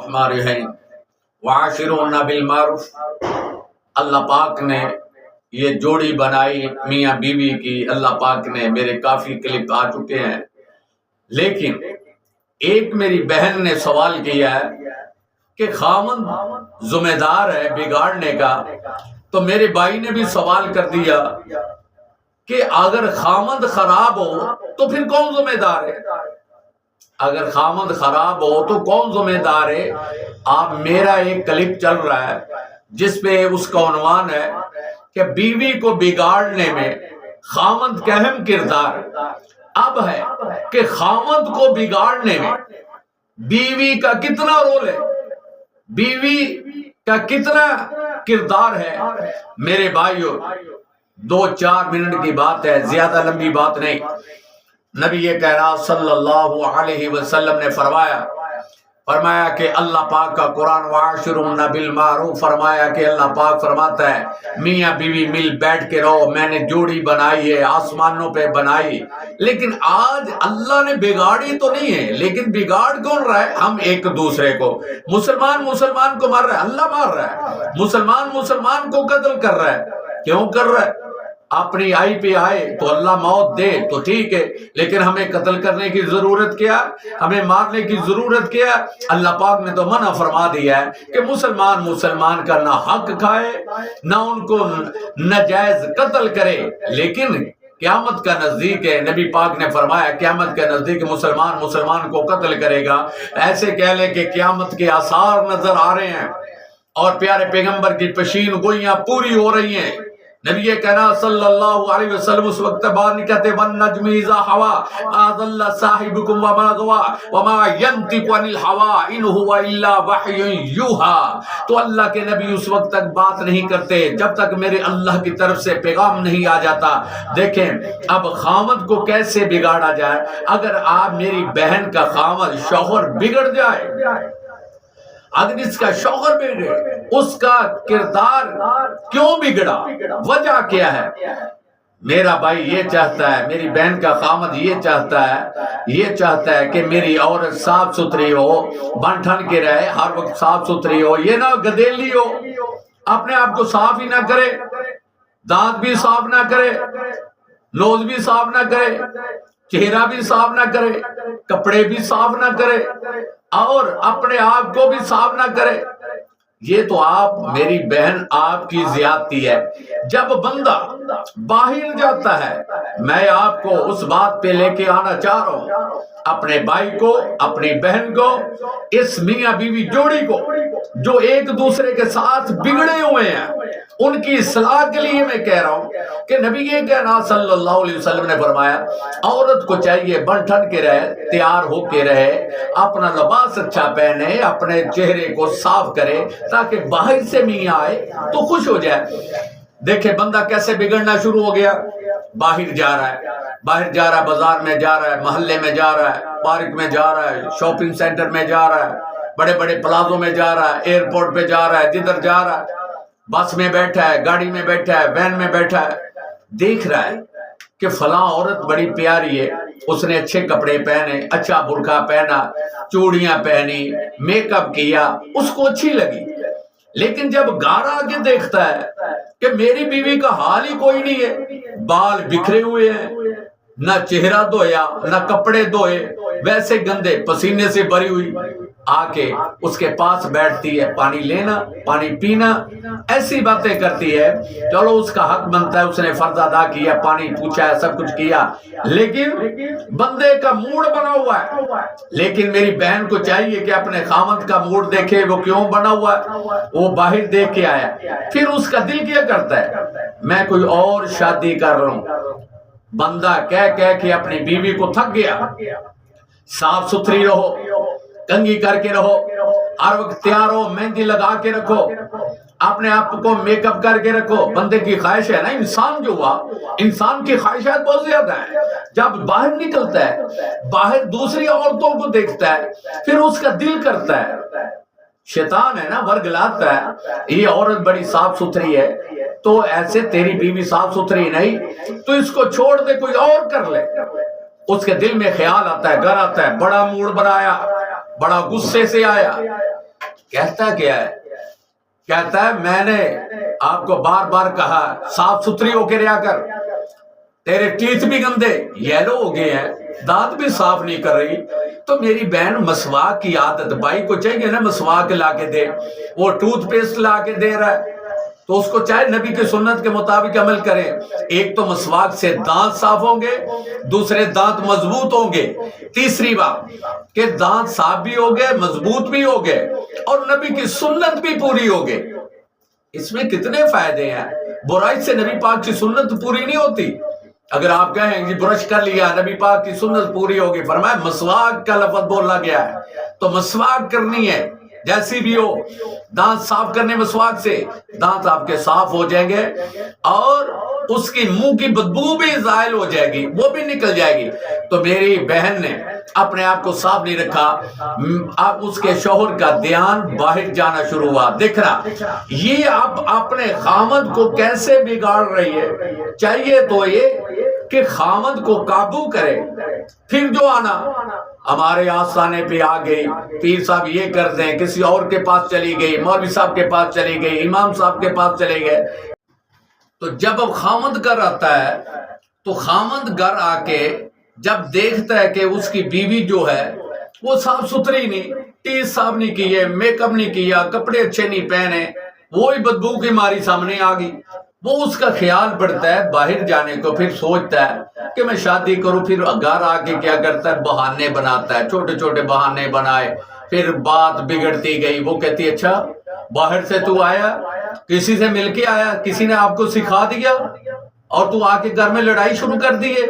ہمارے ہیں وعاشرون بالمعروف، اللہ پاک نے یہ جوڑی بنائی میاں بیوی کی، اللہ پاک نے، میرے کافی کلپ آ چکے ہیں، لیکن ایک میری بہن نے سوال کیا ہے کہ خامند ذمہ دار ہے بگاڑنے کا، تو میرے بھائی نے بھی سوال کر دیا کہ اگر خامند خراب ہو تو پھر کون ذمہ دار ہے؟ اگر خامند خراب ہو تو کون ذمہ دار ہے؟ آپ میرا ایک کلپ چل رہا ہے جس پہ اس کا عنوان ہے کہ بیوی کو بگاڑنے میں خامند کا اہم کردار اب ہے کہ خامند کو بگاڑنے میں بیوی کا کتنا رول ہے، بیوی کا کتنا کردار ہے۔ میرے بھائیو، 2-4 منٹ کی بات ہے، زیادہ لمبی بات نہیں۔ نبی کائنات صلی اللہ علیہ وسلم نے فرمایا کہ اللہ پاک کا قرآن وعاشرون بالمعروف، فرمایا کہ اللہ پاک فرماتا ہے میاں بیوی مل بیٹھ کے رہو، میں نے جوڑی بنائی ہے، آسمانوں پہ بنائی۔ لیکن آج اللہ نے بگاڑی تو نہیں ہے، لیکن بگاڑ کون رہا ہے؟ ہم ایک دوسرے کو، مسلمان کو مار رہا ہے، اللہ مار رہا ہے، مسلمان کو قتل کر رہا ہے۔ کیوں کر رہا ہے؟ اپنی آئی پہ آئے تو اللہ موت دے تو ٹھیک ہے، لیکن ہمیں قتل کرنے کی ضرورت کیا؟ ہمیں مارنے کی ضرورت کیا؟ اللہ پاک نے تو منع فرما دیا ہے کہ مسلمان کا نہ حق کھائے نہ ان کو ناجائز قتل کرے۔ لیکن قیامت کا نزدیک ہے، نبی پاک نے فرمایا قیامت کے نزدیک مسلمان کو قتل کرے گا۔ ایسے کہہ لے کہ قیامت کے آثار نظر آ رہے ہیں اور پیارے پیغمبر کی پیشین گوئیاں پوری ہو رہی ہیں۔ نبی کائنات صلی اللہ علیہ وسلم اس وقت بعد کہتے والنجم اذا هوى ما ضل صاحبكم وما غوى وما ينطق عن الهوى ان هو الا وحي يوحى۔ تو اللہ کے نبی اس وقت تک بات نہیں کرتے جب تک میرے اللہ کی طرف سے پیغام نہیں آ جاتا۔ دیکھیں اب خامد کو کیسے بگاڑا جائے؟ اگر آپ میری بہن کا خامد شوہر بگڑ جائے، اگر اس کا شوہر بگڑے، اس کا کردار کیوں بگڑا، وجہ کیا ہے؟ میرا بھائی یہ چاہتا ہے، میری بہن کا خامد یہ چاہتا ہے کہ میری عورت صاف ستھری ہو، بن ٹھن کے رہے، ہر وقت صاف ستھری ہو، یہ نہ گدیلی ہو، اپنے آپ کو صاف ہی نہ کرے، دانت بھی صاف نہ کرے، نوز بھی صاف نہ کرے، چہرہ بھی صاف نہ کرے، کپڑے بھی صاف نہ کرے، اور اپنے آپ کو بھی صاف نہ کرے۔ یہ تو آپ میری بہن آپ کی زیادتی ہے۔ جب بندہ باہر جاتا ہے، میں آپ کو اس بات پہ لے کے آنا چاہ رہا ہوں، اپنے بھائی کو، اپنی بہن کو، اس میاں بیوی جوڑی کو جو ایک دوسرے کے ساتھ بگڑے ہوئے ہیں، ان کی اصلاح کے لیے میں کہہ رہا ہوں کہ نبی کائنات صلی اللہ علیہ وسلم نے فرمایا عورت کو چاہیے بن ٹھن کے رہے، تیار ہو کے رہے، اپنا لباس اچھا پہنے، اپنے چہرے کو صاف کرے تاکہ باہر سے میاں آئے تو خوش ہو جائے۔ دیکھیں بندہ کیسے بگڑنا شروع ہو گیا، باہر جا رہا ہے، بازار میں جا رہا ہے، محلے میں جا رہا ہے، پارک میں جا رہا ہے، شاپنگ سینٹر میں جا رہا ہے، بڑے بڑے پلازوں میں جا رہا ہے، ایئرپورٹ پہ جا رہا ہے، جدھر جا رہا ہے، بس میں بیٹھا ہے، گاڑی میں بیٹھا ہے، وین میں بیٹھا ہے، دیکھ رہا ہے کہ فلاں عورت بڑی پیاری ہے، اس نے اچھے کپڑے پہنے، اچھا برقع پہنا، چوڑیاں پہنی، میک اپ کیا، اس کو اچھی لگی۔ لیکن جب گھر آگے دیکھتا ہے کہ میری بیوی کا حال ہی کوئی نہیں ہے، بال بکھرے ہوئے ہیں، نہ چہرہ دھویا، نہ کپڑے دھوئے، ویسے گندے، پسینے سے بھری ہوئی، آ کے اس کے پاس بیٹھتی ہے، پانی لینا، پانی پینا، ایسی باتیں کرتی ہے۔ چلو اس کا حق بنتا ہے، اس نے فرض ادا کیا، پانی پوچھا ہے، سب کچھ کیا، لیکن بندے کا موڈ بنا ہوا ہے۔ لیکن میری بہن کو چاہیے کہ اپنے خامد کا موڈ دیکھے، وہ کیوں بنا ہوا ہے، وہ باہر دیکھ کے آیا، پھر اس کا دل کیا کرتا ہے میں کوئی اور شادی کر رہا ہوں۔ بندہ کہہ کے اپنی بیوی کو تھک گیا۔ صاف ستھری رہو، کنگھی کر کے رہو، ہر وقت تیار ہو، مہندی لگا کے رکھو، اپنے آپ کو میک اپ کر کے رکھو۔ بندے کی خواہش ہے نا، انسان جو ہوا، انسان کی خواہشات بہت زیادہ ہیں۔ جب باہر نکلتا ہے، باہر دوسری عورتوں کو دیکھتا ہے، پھر اس کا دل کرتا ہے، شیطان ہے نا، ورگلاتا ہے، یہ عورت بڑی صاف ستھری ہے، تو ایسے تیری بیوی صاف ستھری نہیں، تو اس کو چھوڑ دے، کوئی اور کر لے۔ اس کے دل میں خیال آتا ہے، گھر آتا ہے، بڑا موڈ بنایا، بڑا غصے سے آیا، کہتا کیا ہے؟ کہتا ہے میں نے آپ کو بار بار کہا صاف ستھری ہو کے رہا کر، تیرے ٹیتھ بھی گندے یلو ہو گئے ہیں، دانت بھی صاف نہیں کر رہی۔ تو میری بہن مسواک کی عادت، بھائی کو چاہیے نا مسواک لا کے دے، وہ ٹوتھ پیسٹ لا کے دے رہا ہے تو اس کو چاہے نبی کی سنت کے مطابق عمل کریں۔ ایک تو مسواک سے دانت صاف ہوں گے، دوسرے دانت مضبوط ہوں گے، تیسری بات کہ دانت صاف بھی ہو گئے، مضبوط بھی ہو گئے، اور نبی کی سنت بھی پوری ہو گئی۔ اس میں کتنے فائدے ہیں۔ برائی سے نبی پاک کی سنت پوری نہیں ہوتی۔ اگر آپ کہیں جی برش کر لیا نبی پاک کی سنت پوری ہوگی، فرمایا مسواک کا لفظ بولا گیا ہے تو مسواک کرنی ہے جیسی بھی ہو، دانت صاف کرنے مسواک سے، دانت آپ کے صاف ہو جائیں گے اور اس کی منہ کی بدبو بھی زائل ہو جائے گی، وہ بھی نکل جائے گی۔ تو میری بہن نے اپنے آپ کو صاف نہیں رکھا، اب اس کے شوہر کا دھیان باہر جانا شروع ہوا، دیکھ رہا یہ اب اپنے خامد کو کیسے بگاڑ رہی ہے۔ چاہیے تو یہ کہ خامد کو قابو کرے، پھر جو آنا ہمارے آستانے پہ آ گئی، پیر صاحب یہ کر دیں، کسی اور کے پاس چلی گئی، مولوی صاحب کے پاس چلی گئی، امام صاحب کے پاس چلے گئے۔ تو جب اب خامد گھر آتا ہے تو خامد گھر آ کے جب دیکھتا ہے کہ اس کی بیوی جو ہے وہ صاف ستھری نہیں، ٹیز صاف نہیں کی ہے، میک اپ نہیں کیا، کپڑے اچھے نہیں پہنے، وہی بدبو کی ماری سامنے آ گئی، وہ اس کا خیال پڑتا ہے باہر جانے کو، پھر سوچتا ہے کہ میں شادی کروں، پھر گھر آ کے کیا کرتا ہے بہانے بناتا ہے، چھوٹے چھوٹے بہانے بنائے، پھر بات بگڑتی گئی، وہ کہتی اچھا باہر سے تو آیا، کسی سے مل کے آیا، کسی نے آپ کو سکھا دیا اور تو آ کے گھر میں لڑائی شروع کر دی ہے،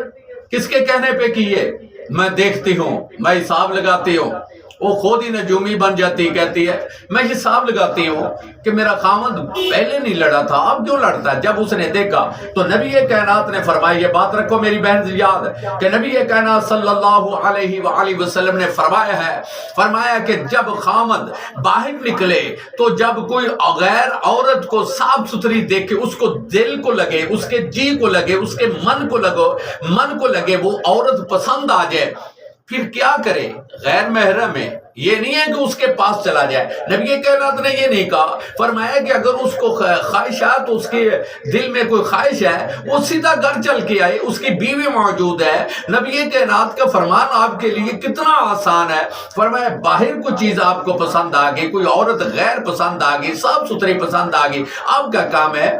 کس کے کہنے پہ کی ہے؟ میں دیکھتی ہوں، میں حساب لگاتی ہوں۔ وہ خود ہی نجومی بن جاتی، کہتی ہے میں حساب لگاتی ہوں کہ میرا خامد پہلے نہیں لڑا تھا، اب کیوں لڑتا ہے؟ جب اس نے دیکھا تو نبی کائنات نے فرمایا، یہ بات رکھو میری بہن سے یاد، کہ نبی کائنات صلی اللہ علیہ وآلہ وسلم نے فرمایا کہ جب خامد باہر نکلے تو جب کوئی غیر عورت کو صاف ستھری دیکھے، اس کو دل کو لگے، اس کے جی کو لگے، اس کے من کو لگے وہ عورت پسند آ جائے، پھر کیا کرے؟ غیر محرم ہے، یہ نہیں ہے کہ اس کے پاس چلا جائے۔ نبی کائنات نے یہ نہیں کہا، فرمایا کہ اگر اس کو خواہش ہے تو اس کے دل میں کوئی خواہش ہے وہ سیدھا گھر چل کے آئے، اس کی بیوی موجود ہے۔ نبی کائنات کا فرمان آپ کے لیے کتنا آسان ہے، فرمایا باہر کوئی چیز آپ کو پسند آ گئی، کوئی عورت غیر پسند آ گئی، صاف ستھری پسند آ گئی، آپ کا کام ہے،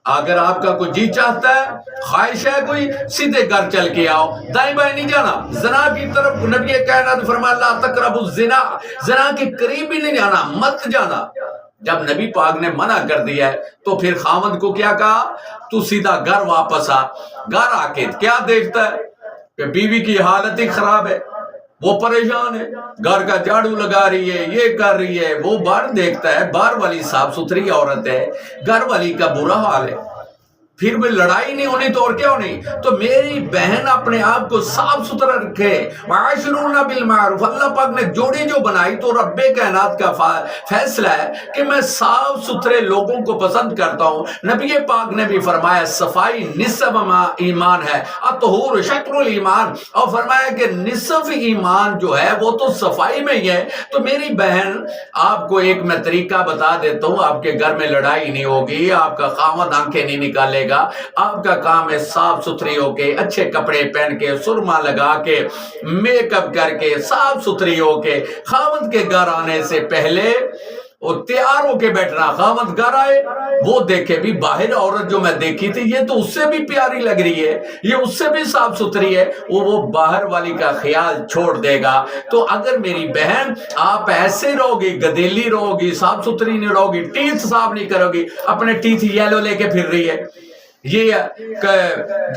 اگر آپ کا کوئی جی چاہتا ہے، خواہش ہے کوئی، سیدھے گھر چل کے آؤ، دائیں بائیں نہیں جانا۔ زنا کی طرف نبی کائنات فرمایا لا تقربوا الزنا، زنا کے قریب بھی نہیں جانا، مت جانا۔ جب نبی پاک نے منع کر دیا ہے تو پھر خامد کو کیا کہا؟ تو سیدھا گھر واپس آ۔ گھر آ کے کیا دیکھتا ہے کہ بیوی کی حالت ہی خراب ہے، وہ پریشان ہے، گھر کا جھاڑو لگا رہی ہے، یہ کر رہی ہے، وہ باہر دیکھتا ہے، باہر والی صاف ستھری عورت ہے، گھر والی کا برا حال ہے، پھر بھی لڑائی نہیں ہونی تو اور کیا ہونی؟ تو میری بہن اپنے آپ کو صاف ستھرا رکھے۔ وَعَاشِرُونَ بِالْمَعْرُوفِ، اللہ پاک نے جوڑی جو بنائی تو رب کائنات کا فیصلہ ہے کہ میں صاف ستھرے لوگوں کو پسند کرتا ہوں۔ نبی پاک نے بھی فرمایا صفائی نصف ایمان ہے، الطہور شطر الایمان، اور فرمایا کہ نصف ایمان جو ہے وہ تو صفائی میں ہی ہے۔ تو میری بہن آپ کو ایک میں طریقہ بتا دیتا ہوں، آپ کے گھر میں لڑائی نہیں ہوگی، آپ کا خامد آنکھیں نہیں نکالے گا، آپ کا کام ہے صاف ستھری ہو کے، اچھے کپڑے پہن کے، سرما لگا کے، میک اپ کر کے، صاف ستھری ہو کے، خامد کے گھر آنے سے پہلے وہ تیار ہو کے بیٹھنا۔ خامد گھر آئے وہ دیکھے بھی باہر عورت جو میں دیکھی تھی یہ تو اس سے بھی پیاری لگ رہی ہے، یہ اس سے بھی صاف ستھری ہے، وہ باہر والی کا خیال چھوڑ دے گا۔ تو اگر میری بہن آپ ایسے رہو گی، گدیلی رہو گی، صاف ستھری نہیں رہو گی، ٹیتھ صاف نہیں کرو گی، اپنے ٹیتھ یلو لے کے پھر رہی ہے، یہ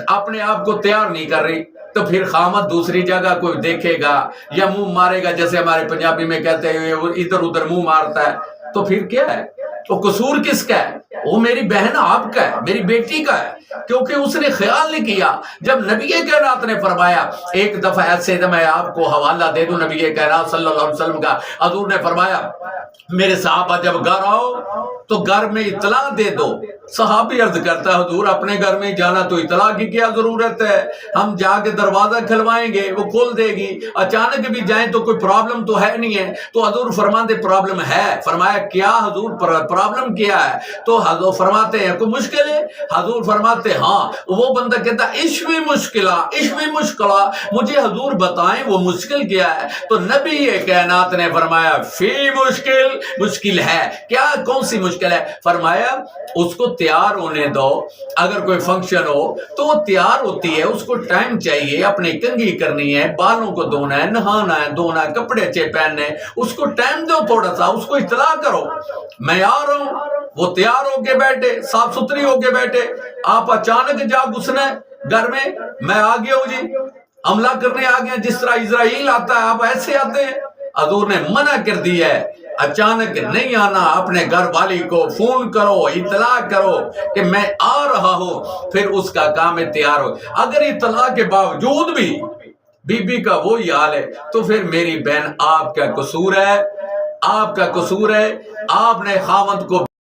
اپنے آپ کو تیار نہیں کر رہی، تو پھر خامد دوسری جگہ کوئی دیکھے گا یا منہ مارے گا، جیسے ہمارے پنجابی میں کہتے ہیں ادھر ادھر منہ مارتا ہے، تو پھر کیا ہے؟ تو قصور کس کا ہے؟ وہ میری بہن آپ کا ہے، میری بیٹی کا ہے، کیونکہ اس نے خیال نہیں کیا۔ جب نبی کائنات نے فرمایا، ایک دفعہ ایسے میں آپ کو حوالہ دے دوں نبی کائنات صلی اللہ علیہ وسلم کا، حضور نے فرمایا میرے صحابہ جب گھر آؤ تو گھر میں اطلاع دے دو صحابی عرض کرتا ہے حضور اپنے گھر میں جانا تو اطلاع کی کیا ضرورت ہے، ہم جا کے دروازہ کھلوائیں گے وہ کھول دے گی، اچانک بھی جائیں تو کوئی پرابلم تو ہے نہیں ہے۔ تو حضور فرماتے پرابلم ہے۔ فرمایا کیا حضور پرابلم کیا ہے؟ تو حضور فرماتے ہیں کوئی مشکل ہے؟ حضور فرماتے ہاں۔ وہ بندہ کہتا عشوی مشکلہ مجھے حضور بتائیں وہ مشکل کیا ہے؟ تو نبی کائنات نے فرمایا فی مشکل ہے۔ کیا کون سی مشکل ہے؟ فرمایا اس کو تیار ہونے دو، اگر کوئی فنکشن ہو تو وہ تیار ہوتی ہے، اس کو ٹائم چاہیے، اپنی کنگھی کرنی ہے، بالوں کو دھونا ہے، نہانا ہے، دھونا ہے، کپڑے اچھے پہننے، اس کو ٹائم دو تھوڑا سا، اس کو اطلاع کرو میں آ رہا ہوں۔ وہ تیار ہو کے بیٹھے، صاف ستھری ہو کے بیٹھے، آپ اچانک جا گھسنا ہے گھر میں آ گیا ہوں جی، حملہ کرنے آ گیا، جس طرح اسرائیل آتا ہے آپ ایسے آتے ہیں۔ حضور نے منع کر دیا ہے، اچانک نہیں آنا، اپنے گھر والی کو فون کرو، اطلاع کرو کہ میں آ رہا ہوں، پھر اس کا کام ہے تیار ہو۔ اگر اطلاع کے باوجود بھی بی بی کا وہی حال ہے تو پھر میری بہن آپ کا قصور ہے، آپ کا قصور ہے، آپ نے خاوند کو